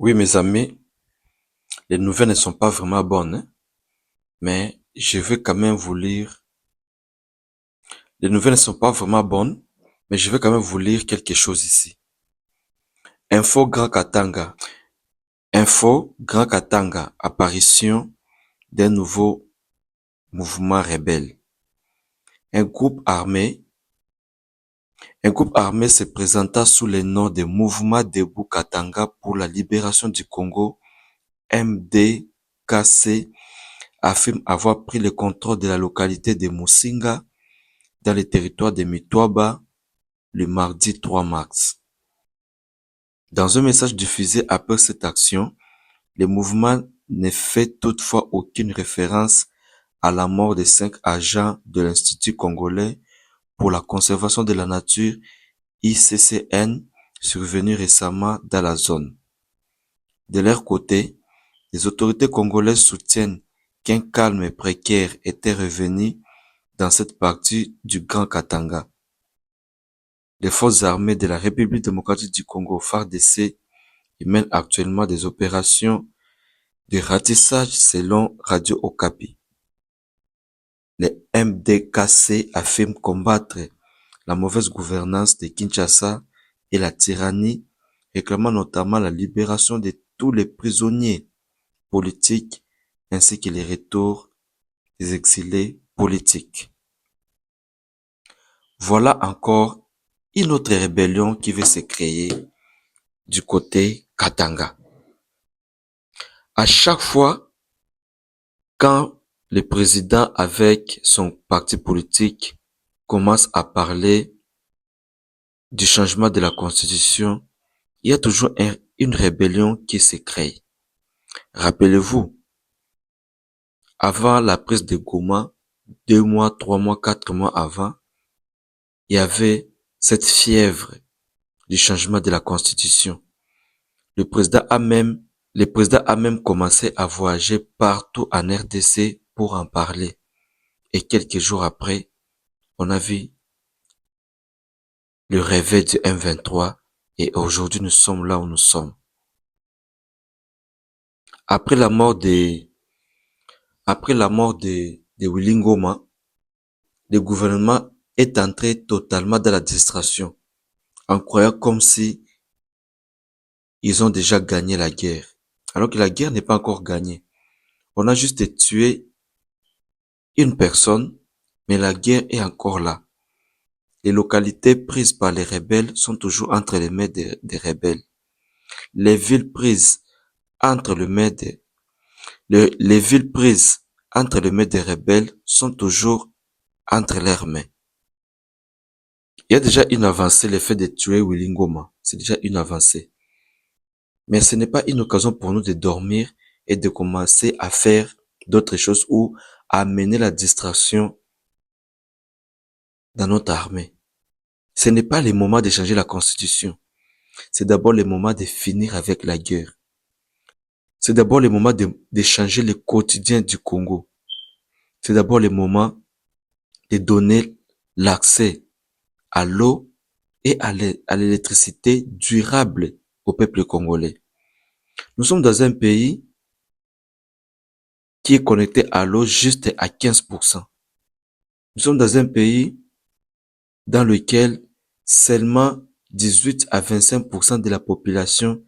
Oui, mes amis, les nouvelles ne sont pas vraiment bonnes, hein, mais je vais quand même vous lire. Les nouvelles ne sont pas vraiment bonnes, mais je vais quand même vous lire quelque chose ici. Info Grand Katanga. Info Grand Katanga. Apparition d'un nouveau mouvement rebelle. Un groupe armé, un groupe armé se présenta sous le nom de Mouvement Debout Katanga pour la libération du Congo, MDKC, affirme avoir pris le contrôle de la localité de Musinga dans le territoire de Mitwaba le mardi 3 mars. Dans un message diffusé après cette action, le mouvement ne fait toutefois aucune référence à la mort de 5 agents de l'Institut congolais pour la conservation de la nature ICCN survenus récemment dans la zone. De leur côté, les autorités congolaises soutiennent qu'un calme précaire était revenu dans cette partie du Grand Katanga. Les forces armées de la République démocratique du Congo, FARDC, mènent actuellement des opérations de ratissage selon Radio Okapi. Les MDKC affirment combattre la mauvaise gouvernance de Kinshasa et la tyrannie, réclamant notamment la libération de tous les prisonniers politiques ainsi que les retours des exilés politiques. Voilà encore une autre rébellion qui veut se créer du côté Katanga. À chaque fois, quand le président avec son parti politique commence à parler du changement de la constitution, il y a toujours une rébellion qui se crée. Rappelez-vous, avant la prise de Goma, 2 mois, 3 mois, 4 mois avant, il y avait cette fièvre du changement de la constitution. Le président a même, le président a même commencé à voyager partout en RDC pour en parler. Et quelques jours après, on a vu le réveil du M23 et aujourd'hui nous sommes là où nous sommes. Après la mort de, après la mort de Willy Ngoma, le gouvernement est entré totalement dans la distraction, en croyant comme si ils ont déjà gagné la guerre. Alors que la guerre n'est pas encore gagnée. On a juste tué une personne, mais la guerre est encore là. Les localités prises par les rebelles sont toujours entre les mains des rebelles. Les villes prises entre les mains des les villes prises entre les mains des rebelles sont toujours entre leurs mains. Il y a déjà une avancée, le fait de tuer Willy Ngoma. C'est déjà une avancée. Mais ce n'est pas une occasion pour nous de dormir et de commencer à faire d'autres choses ou à amener la distraction dans notre armée. Ce n'est pas le moment de changer la constitution. C'est d'abord le moment de finir avec la guerre. C'est d'abord le moment de changer le quotidien du Congo. C'est d'abord le moment de donner l'accès à l'eau et à l'électricité durable au peuple congolais. Nous sommes dans un pays qui est connecté à l'eau juste à 15%. Nous sommes dans un pays dans lequel seulement 18 à 25% de la population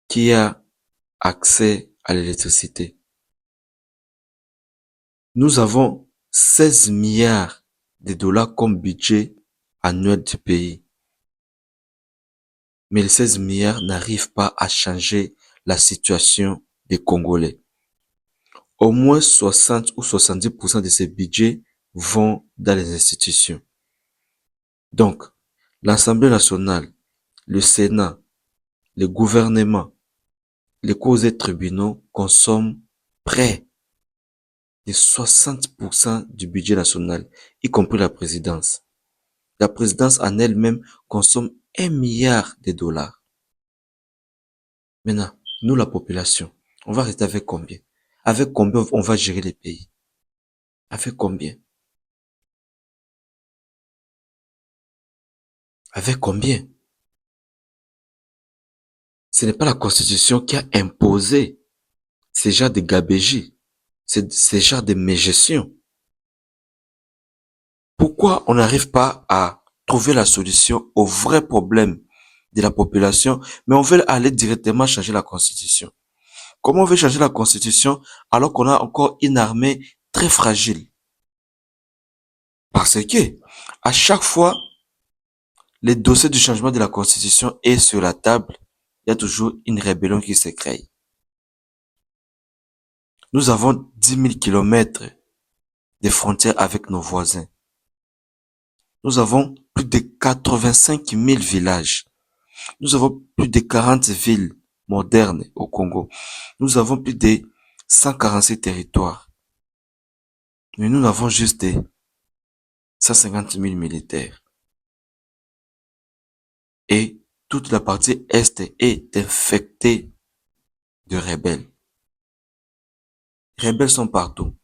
qui a accès à l'électricité. Nous avons 16 milliards de dollars comme budget annuel du pays. Mais les 16 milliards n'arrivent pas à changer la situation des Congolais. Au moins 60 ou 70% de ces budgets vont dans les institutions. Donc, l'Assemblée nationale, le Sénat, le gouvernement, les cours et tribunaux consomment près de 60% du budget national, y compris la présidence. La présidence en elle-même consomme 1 milliard de dollars. Maintenant, nous, la population, on va rester avec combien? Avec combien on va gérer les pays? Avec combien? Avec combien? Ce n'est pas la Constitution qui a imposé ces genres de gabégie, ces genres de mégestion. Pourquoi on n'arrive pas à trouver la solution au vrai problème de la population, mais on veut aller directement changer la Constitution? Comment on veut changer la Constitution alors qu'on a encore une armée très fragile? Parce que, à chaque fois, les dossiers du changement de la Constitution est sur la table, il y a toujours une rébellion qui se crée. Nous avons 10 000 kilomètres de frontières avec nos voisins. Nous avons plus de 85 000 villages. Nous avons plus de 40 villes modernes au Congo. Nous avons plus de 146 territoires. Mais nous avons juste des 150 000 militaires. Et toute la partie est est infectée de rebelles. Les rebelles sont partout.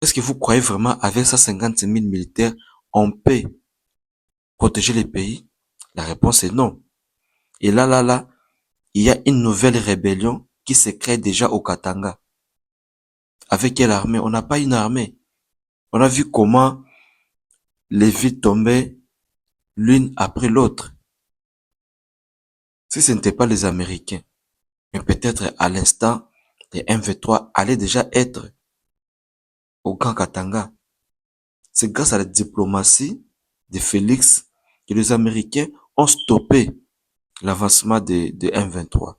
Est-ce que vous croyez vraiment avec 150 000 militaires, on peut protéger les pays? La réponse est non. Et là, il y a une nouvelle rébellion qui se crée déjà au Katanga. Avec quelle armée? On n'a pas une armée. On a vu comment les villes tombaient l'une après l'autre. Si ce n'était pas les Américains, mais peut-être à l'instant, les M23 allaient déjà être au Grand Katanga. C'est grâce à la diplomatie de Félix que les Américains ont stoppé l'avancement de M23.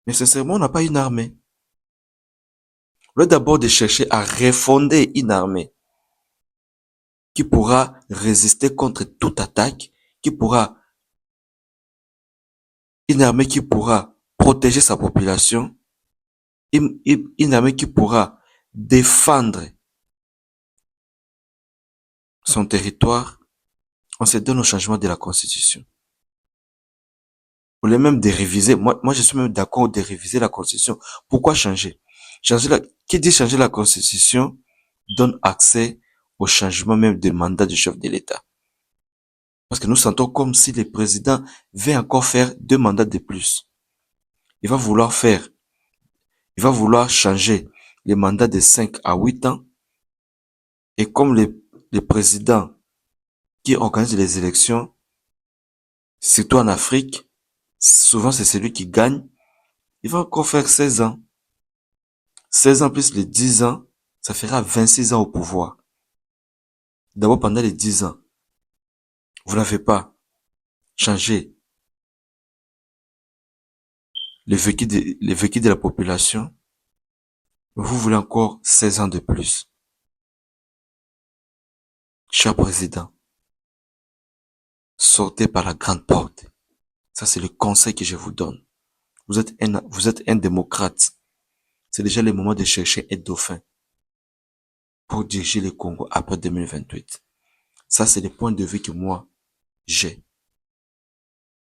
Mais sincèrement, on n'a pas une armée. On doit d'abord de chercher à refonder une armée qui pourra résister contre toute attaque, une armée qui pourra protéger sa population, une armée qui pourra défendre son territoire. On se donne au changement de la Constitution. On est même de réviser. Moi, je suis même d'accord de réviser la Constitution. Pourquoi changer? Qui dit changer la Constitution donne accès au changement même des mandats du chef de l'État. Parce que nous sentons comme si le président veut encore faire 2 mandats de plus. Il va vouloir changer les mandats de 5 à 8 ans. Et comme le président qui organise les élections, surtout en Afrique, souvent c'est celui qui gagne, il va encore faire 16 ans. 16 ans plus les 10 ans, ça fera 26 ans au pouvoir. D'abord pendant les 10 ans, vous n'avez pas changé les vécus de la population, mais vous voulez encore 16 ans de plus. Cher président, sortez par la grande porte. Ça, c'est le conseil que je vous donne. Vous êtes un démocrate. C'est déjà le moment de chercher un dauphin pour diriger le Congo après 2028. Ça, c'est le point de vue que moi, j'ai.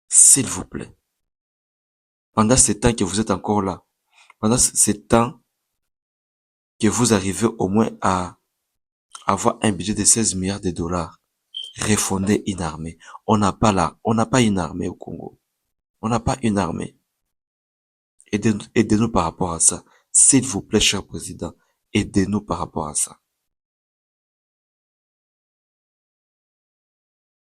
S'il vous plaît. Pendant ce temps que vous êtes encore là, pendant ce temps que vous arrivez au moins à avoir un budget de 16 milliards de dollars, refonder une armée. On n'a pas une armée au Congo. On n'a pas une armée. Aidez-nous par rapport à ça. S'il vous plaît, cher président, aidez-nous par rapport à ça.